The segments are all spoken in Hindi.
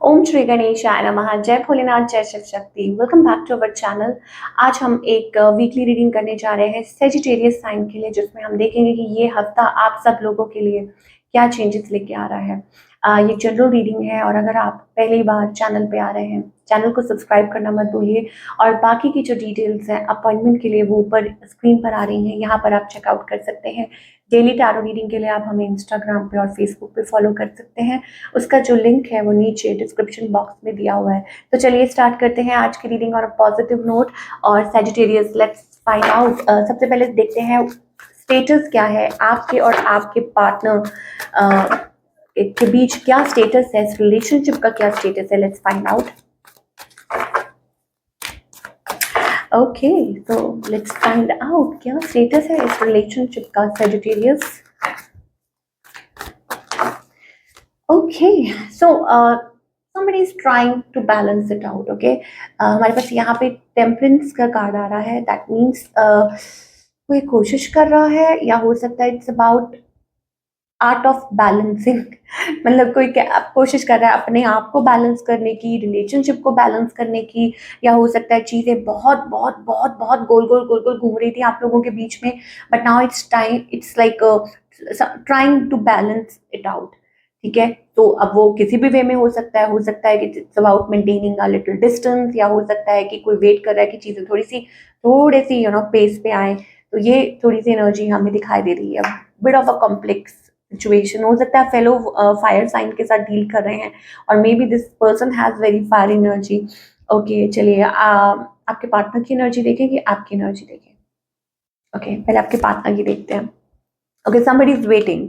ओम श्री गणेशाय नमः। जय भोलेनाथ, जय Shiv Shakti. Welcome back to our channel. आज हम एक वीकली रीडिंग करने जा रहे हैं सेजिटेरियस साइन के लिए, जिसमें हम देखेंगे कि ये हफ्ता आप सब लोगों के लिए क्या चेंजेस लेके आ रहा है। ये जनरल रीडिंग है और अगर आप पहली बार चैनल पे आ रहे हैं, चैनल को सब्सक्राइब करना मत भूलिए। और बाकी की जो डिटेल्स हैं अपॉइंटमेंट के लिए वो ऊपर स्क्रीन पर आ रही हैं, यहाँ पर आप चेकआउट कर सकते हैं। डेली टैरो रीडिंग के लिए आप हमें इंस्टाग्राम पे और फेसबुक पे फॉलो कर सकते हैं। उसका जो लिंक है वो नीचे डिस्क्रिप्शन बॉक्स में दिया हुआ है। तो चलिए स्टार्ट करते हैं आज की रीडिंग और पॉजिटिव नोट। और सेजिटेरियस, लेट्स फाइंड आउट। सबसे पहले देखते हैं स्टेटस क्या है आपके और आपके पार्टनर के बीच, क्या स्टेटस है, इस रिलेशनशिप का क्या स्टेटस है। Let's find out. ओके, तो लेट्स फाइंड आउट क्या स्टेटस है इस रिलेशनशिप का Sagittarius. Okay, so somebody is trying to balance it out. Okay, हमारे पास यहाँ पे टेम्परेंस का कार्ड आ रहा है। दैट मीन्स कोई कोशिश कर रहा है, या हो सकता है it's about art of balancing. मतलब कोई कोशिश कर रहा है अपने आप को बैलेंस करने की, रिलेशनशिप को बैलेंस करने की, या हो सकता है चीज़ें बहुत बहुत बहुत बहुत गोल गोल गोल गोल घूम रही थी आप लोगों के बीच में, but now it's time, it's like trying to balance it out. ठीक है, तो अब वो किसी भी वे में हो सकता है कि it's about maintaining a little distance, या हो सकता है कि कोई वेट कर रहा है कि चीज़ें थोड़ी सी पेस पे आए। तो ये थोड़ी सी एनर्जी हमें दिखाई दे रही है। Bit of a complex situation हो सकता है, फेलो फायर साइन के साथ डील कर रहे हैं, और may be this person has very fire energy. Okay, चलिए आपके पार्टनर की एनर्जी देखें कि आपकी एनर्जी देखें। ओके, पहले आपके पार्टनर की देखते हैं। Okay, somebody is waiting.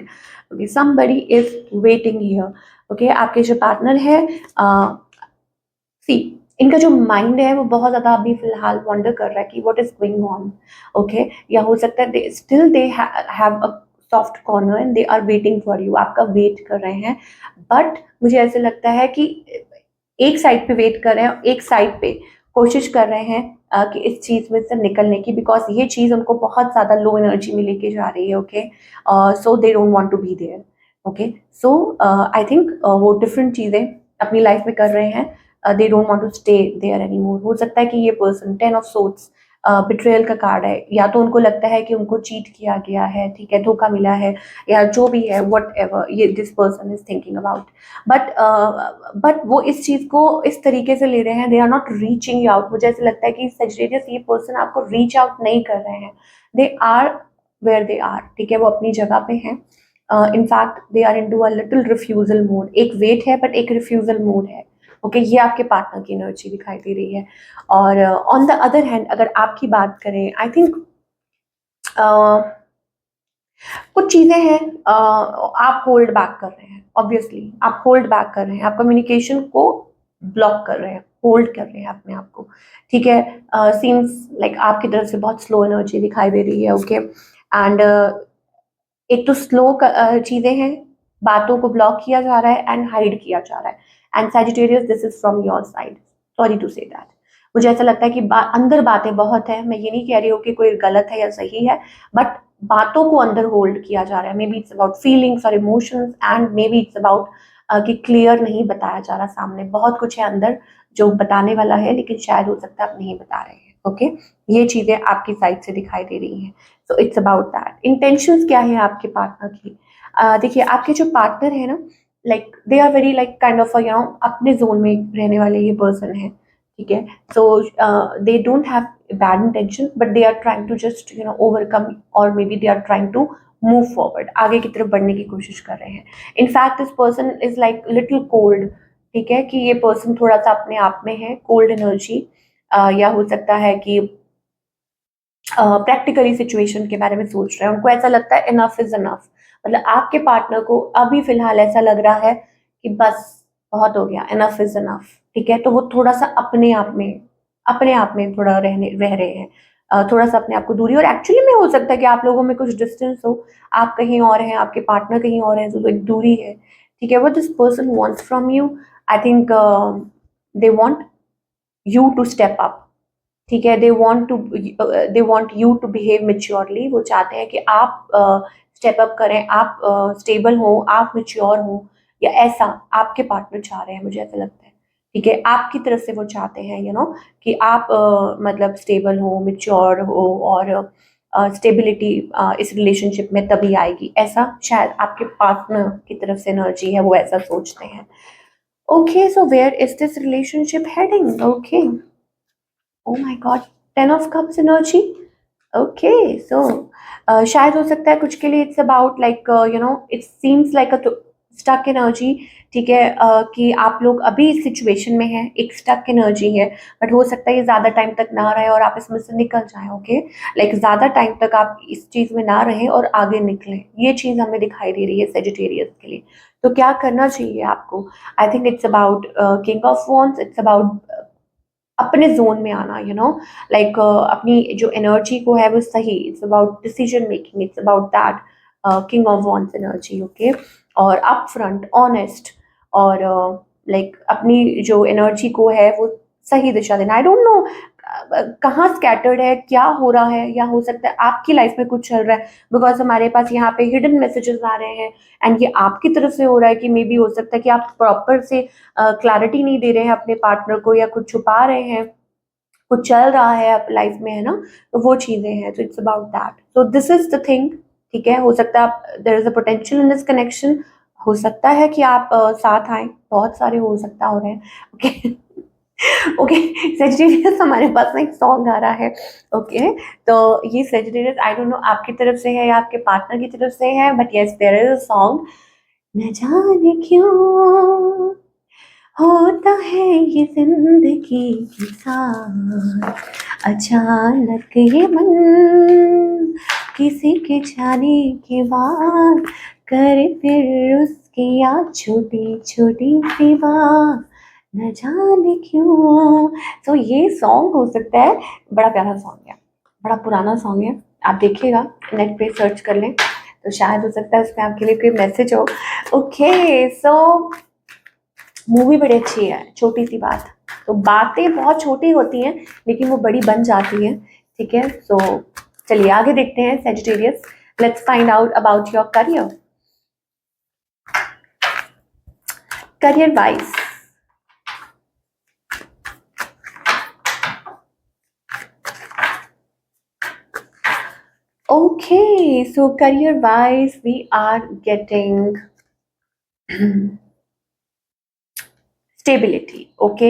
Okay, somebody is waiting here. Okay, आपके जो पार्टनर है, सी, इनका जो माइंड है वो बहुत ज़्यादा अभी फिलहाल वंडर कर रहा है कि what is going on. Okay, या हो सकता है they still they have a soft corner and they are waiting for you, आपका वेट कर रहे हैं। बट मुझे ऐसे लगता है कि एक साइड पे वेट कर रहे हैं, एक साइड पे कोशिश कर रहे हैं कि इस चीज़ में से निकलने की, बिकॉज ये चीज़ उनको बहुत ज़्यादा लो एनर्जी में लेके जा रही है। Okay, so they don't want to be there. Okay, so I think वो डिफरेंट चीज़ें अपनी लाइफ में कर रहे हैं। They don't want to stay there anymore. हो सकता है कि ये पर्सन 10 ऑफ सोर्ट्स, बिट्रेयल का कार्ड है, या तो उनको लगता है कि उनको चीट किया गया है, ठीक है, धोखा मिला है, या जो भी है, वट एवर ये this person is thinking about. But वो इस चीज़ को इस तरीके से ले रहे हैं, they are not reaching out. मुझे ऐसा लगता है कि सजिटेरियस ये पर्सन आपको रीच आउट नहीं कर रहे हैं। They are where they are, ठीक है, वो अपनी जगह पे हैं। In fact they are into a little refusal mode. एक वेट है बट एक रिफ्यूजल मोड है। ओके, ये आपके पार्टनर की एनर्जी दिखाई दे रही है। और ऑन द अदर हैंड अगर आपकी बात करें, आई थिंक कुछ चीज़ें हैं आप होल्ड बैक कर रहे हैं। ऑब्वियसली आप होल्ड बैक कर रहे हैं, आप कम्युनिकेशन को ब्लॉक कर रहे हैं, होल्ड कर रहे हैं अपने आप को। ठीक है, सीम्स लाइक आपकी तरफ से बहुत स्लो एनर्जी दिखाई दे रही है। ओके, एंड एक तो स्लो चीज़ें हैं, बातों को ब्लॉक किया जा रहा है एंड हाइड किया जा रहा है। And Sagittarius, this is from your side, sorry to say that. मुझे ऐसा लगता है कि अंदर बातें बहुत है। मैं ये नहीं कह रही हूँ कि कोई गलत है या सही है, बट बातों को अंदर होल्ड किया जा रहा है। Maybe it's about feelings और emotions, and maybe it's about कि क्लियर नहीं बताया जा रहा सामने। बहुत कुछ है अंदर जो बताने वाला है, लेकिन शायद हो सकता है आप नहीं बता रहे हैं। ओके, ये चीज़ें आपकी साइड से दिखाई दे रही हैं। So it's about that. Intentions क्या है आपके पार्टनर की। देखिए, आपके जो पार्टनर है ना, like they are very like kind of अपने जोन में रहने वाले ये पर्सन है। ठीक है, so they don't have bad intention, but they are trying to just overcome, और maybe they are trying to move forward, आगे की तरफ बढ़ने की कोशिश कर रहे हैं। In fact this person is like little cold. ठीक है, कि ये पर्सन थोड़ा सा अपने आप में है, कोल्ड एनर्जी, या हो सकता है कि प्रैक्टिकली सिचुएशन के बारे में सोच रहे हैं। उनको ऐसा लगता है इनफ इज इनफ। मतलब आपके पार्टनर को अभी फिलहाल ऐसा लग रहा है कि बस बहुत हो गया, इनफ इज इनफ। ठीक है, तो वो थोड़ा सा अपने आप में थोड़ा रह रहे हैं। थोड़ा सा अपने आप को दूरी, और एक्चुअली में हो सकता है कि आप लोगों में कुछ डिस्टेंस हो, आप कहीं और हैं, आपके पार्टनर कहीं और है, तो एक दूरी है। ठीक है, what this person wants from you, I think they want you to step up. ठीक है, they want you to behave maturely. वो चाहते हैं कि आप स्टेप अप करें, आप स्टेबल हो, आप मेच्योर हो, या ऐसा आपके पार्टनर चाह रहे हैं, मुझे ऐसा लगता है। ठीक है, आपकी तरफ से वो चाहते हैं कि आप मतलब स्टेबल हो, मेच्योर हो, और स्टेबिलिटी इस रिलेशनशिप में तभी आएगी, ऐसा शायद आपके पार्टनर की तरफ से एनर्जी है, वो ऐसा सोचते हैं। Okay, so where is this relationship heading? Okay, oh my god, 10 of Cups energy. Okay, so शायद हो सकता है कुछ के लिए it's about like it seems like a stuck energy. ठीक है, कि आप लोग अभी इस सिचुएशन में हैं, एक स्टक एनर्जी है, बट हो सकता है ये ज़्यादा टाइम तक ना रहे और आप इसमें से निकल जाएं। ओके, लाइक ज़्यादा टाइम तक आप इस चीज़ में ना रहें और आगे निकलें, ये चीज़ हमें दिखाई दे रही है सेजिटेरियस के लिए। तो क्या करना चाहिए आपको? आई think it's about king of wands, it's about अपने जोन में आना, लाइक अपनी जो एनर्जी को है वो सही, it's about decision making, it's about that king of wands energy. Okay, और अप फ्रंट ऑनेस्ट, और लाइक अपनी जो एनर्जी को है वो सही दिशा देना। आई डोंट नो कहाँ स्कैटर्ड है, क्या हो रहा है, या हो सकता है आपकी लाइफ में कुछ चल रहा है, बिकॉज हमारे पास यहाँ पे हिडन मैसेजेस आ रहे हैं, एंड ये आपकी तरफ से हो रहा है कि मे बी हो सकता है कि आप प्रॉपर से क्लैरिटी नहीं दे रहे हैं अपने पार्टनर को, या कुछ छुपा रहे हैं, कुछ चल रहा है आप लाइफ में, है ना? तो वो चीजें हैं, तो it's about that, so this is the thing. ठीक है, हो सकता है आप there is a potential in this connection, हो सकता है कि आप साथ आए, बहुत सारे हो सकता हो रहे हैं। ओके, ओके, सेजिटेरियस हमारे पास में एक सॉन्ग आ रहा है। ओके, तो ये सेजिटेरियस आई डोंट नो आपकी तरफ से है या आपके पार्टनर की तरफ से है, but yes there is a song. न जाने क्यों होता है ये जिंदगी के साथ, अचानक ये मन किसी के जाने के बाद करे फिर उसकी याद छोटी छोटी सी बात, न जाने क्यों। तो ये सॉन्ग हो सकता है, बड़ा प्यारा सॉन्ग है, बड़ा पुराना सॉन्ग है, आप देखिएगा, नेट पे सर्च कर लें, तो शायद हो सकता है उसमें आपके लिए कोई मैसेज हो। ओके, सो मूवी बड़ी अच्छी है, छोटी सी बात। तो बातें बहुत छोटी होती हैं लेकिन वो बड़ी बन जाती हैं। ठीक है, सो चलिए आगे देखते हैं Sagittarius, let's find out about your career. Career wise, okay, so career wise we are getting stability. Okay,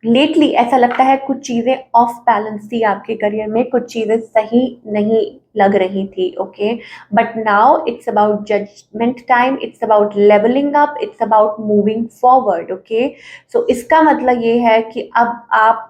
lately ऐसा लगता है कुछ चीजें ऑफ बैलेंस थी आपके करियर में, कुछ चीजें सही नहीं लग रही थी। Okay, but now it's about judgement time, it's about levelling up, it's about moving forward. Okay, so इसका मतलब ये है कि अब आप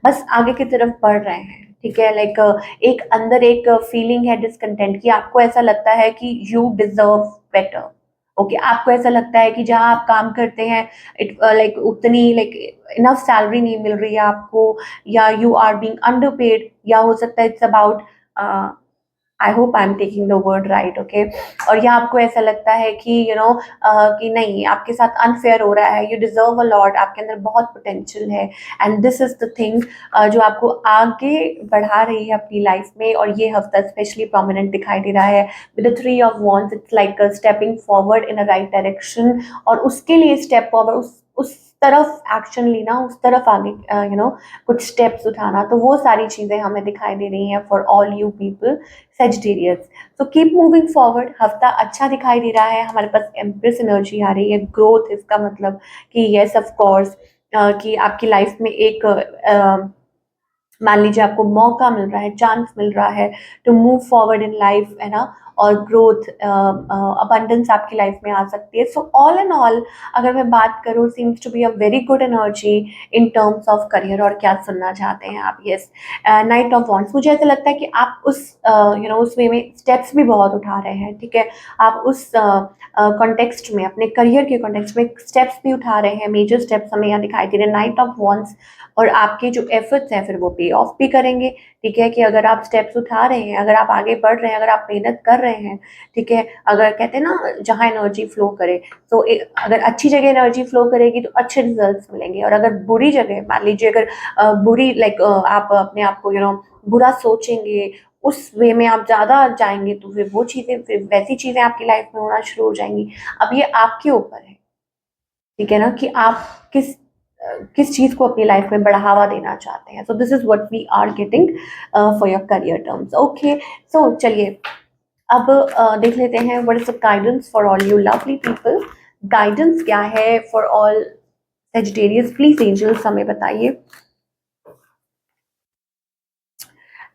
बस आगे की तरफ बढ़ रहे हैं। ठीक है, लाइक एक अंदर एक फीलिंग है डिसकंटेंट की, आपको ऐसा लगता है कि यू डिजर्व बेटर। ओके, आपको ऐसा लगता है कि जहाँ आप काम करते हैं इट लाइक उतनी लाइक इनफ सैलरी नहीं मिल रही है आपको, या यू आर बीइंग अंडरपेड, या हो सकता है it's about, I hope I am taking the word right. Okay, और या आपको ऐसा लगता है कि कि नहीं, आपके साथ अनफेयर हो रहा है, यू डिजर्व अ लॉट, आपके अंदर बहुत पोटेंशियल है, and this is the thing जो आपको आगे बढ़ा रही है अपनी लाइफ में। और ये हफ्ता स्पेशली प्रोमिनेंट दिखाई दे रहा है with the 3 of Wands, it's like stepping forward in a right direction, और उसके लिए स्टेप फॉरवर्ड, उस तरफ एक्शन लेना, उस तरफ आगे कुछ स्टेप्स उठाना, तो वो सारी चीजें हमें दिखाई दे रही हैं for all you people Sagittarius. So keep moving forward, हफ्ता अच्छा दिखाई दे रहा है, हमारे पास एम्प्रेस एनर्जी आ रही है, ग्रोथ, इसका मतलब कि यस ऑफ कोर्स कि आपकी लाइफ में एक मान लीजिए आपको मौका मिल रहा है, चांस मिल रहा है to move forward in life, है ना, और ग्रोथ, अबंडेंस आपकी लाइफ में आ सकती है। सो ऑल एंड ऑल अगर मैं बात करूँ, seems to be a very good energy in terms of career. और क्या सुनना चाहते हैं आप? यस, नाइट ऑफ वॉन्ड्स, मुझे ऐसा लगता है कि आप उस उस वे में स्टेप्स भी बहुत उठा रहे हैं। ठीक है, आप उस कॉन्टेक्स्ट में, अपने करियर के कॉन्टेक्स्ट में स्टेप्स भी उठा रहे हैं, मेजर स्टेप्स हमें यहाँ दिखाई दे रहे हैं, नाइट ऑफ वॉन्ड्स, और आपके जो एफर्ट्स हैं फिर वो पे ऑफ भी करेंगे। ठीक है, कि अगर आप स्टेप्स उठा रहे हैं, अगर आप आगे बढ़ रहे हैं, अगर आप मेहनत कर रहे हैं, ठीक है, अगर कहते हैं ना जहाँ एनर्जी फ्लो करे, तो अगर अच्छी जगह एनर्जी फ्लो करेगी तो अच्छे रिजल्ट्स मिलेंगे, और अगर बुरी जगह, मान लीजिए अगर बुरी लाइक आप अपने आप को बुरा सोचेंगे, उस वे में आप ज़्यादा जाएँगे तो फिर वो चीज़ें, फिर वैसी चीज़ें आपकी लाइफ में होना शुरू हो जाएँगी। अब ये आपके ऊपर है, ठीक है ना, कि आप किस चीज़ को अपनी लाइफ में बढ़ावा देना चाहते हैं। So this is what we are getting for your career terms. Okay, so चलिए अब देख लेते हैं what is the guidance for all you lovely people. Guidance क्या है for all Sagittarius, please angels हमें बताइए।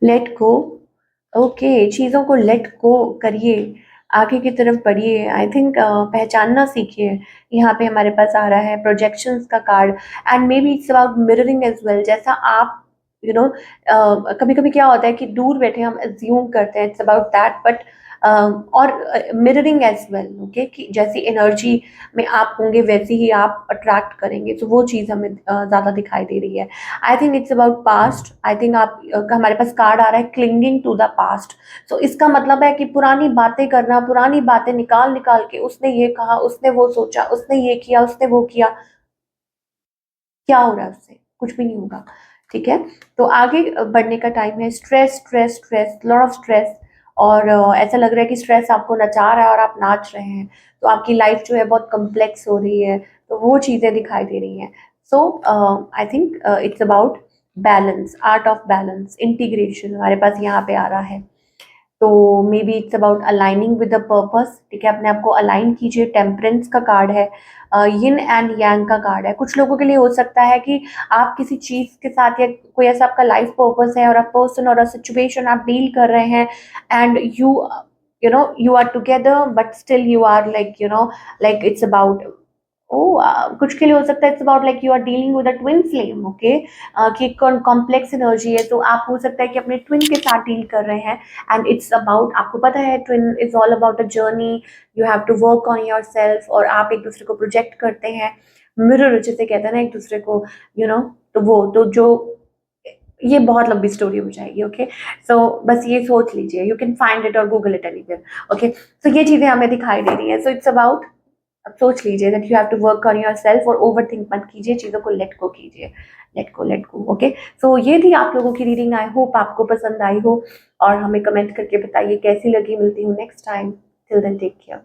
लेट गो, ओके, चीज़ों को लेट गो करिए, आगे की तरफ बढ़िए। आई थिंक पहचानना सीखिए। यहाँ पे हमारे पास आ रहा है प्रोजेक्शंस का card, and maybe it's about mirroring as well. जैसा आप यू नो कभी कभी क्या होता है कि दूर बैठे हम एज्यूम करते हैं इट्स अबाउट दैट, बट और मिररिंग एज वेल, ओके, कि जैसी एनर्जी में आप होंगे वैसी ही आप अट्रैक्ट करेंगे। तो वो चीज़ हमें ज़्यादा दिखाई दे रही है। आई think it's about past. I think आप हमारे पास कार्ड आ रहा है क्लिंगिंग टू द पास्ट। सो इसका मतलब है कि पुरानी बातें करना, पुरानी बातें निकाल निकाल के, उसने ये कहा, उसने वो सोचा, उसने ये किया, उसने वो किया, क्या हो रहा है उससे? कुछ भी नहीं होगा, ठीक है? तो आगे बढ़ने का टाइम है। Stress stress stress, lot of stress, और ऐसा लग रहा है कि स्ट्रेस आपको नचा रहा है और आप नाच रहे हैं। तो आपकी लाइफ जो है बहुत कॉम्प्लेक्स हो रही है, तो वो चीज़ें दिखाई दे रही हैं। So I think it's about balance, art of balance, integration हमारे पास यहाँ पे आ रहा है। तो maybe it's about aligning with the purpose, ठीक है, अपने आप को अलाइन कीजिए। टेम्परेंस का कार्ड है, यिन एंड यांग का कार्ड है। कुछ लोगों के लिए हो सकता है कि आप किसी चीज़ के साथ, या कोई ऐसा आपका लाइफ पर्पस है और अ पर्सन और अ सिचुएशन आप डील कर रहे हैं, and you are together but still you are like it's about, कुछ के लिए हो सकता है it's about like you are dealing with a twin flame, okay, कि कॉम्प्लेक्स एनर्जी है। तो आप हो सकता है कि अपने ट्विन के साथ डील कर रहे हैं, एंड इट्स अबाउट, आपको पता है twin is all about a journey, you have to work on yourself, और आप एक दूसरे को प्रोजेक्ट करते हैं, मिरर जिसे कहते हैं ना एक दूसरे को, तो वो तो जो, ये बहुत लंबी स्टोरी हो जाएगी, ओके। सो बस ये सोच लीजिए, यू कैन फाइंड इट और गूगल इट एनीवेयर, ओके। सो ये चीज़ें हमें दिखाई दे रही हैं। सो इट्स अबाउट, अब सोच लीजिए that you have to work on yourself, और ओवरथिंक मत कीजिए, चीज़ों को लेट गो कीजिए। Let go, okay. सो ये थी आप लोगों की रीडिंग। आई होप आपको पसंद आई हो, और हमें कमेंट करके बताइए कैसी लगी। मिलती हूँ next time. Till then take care.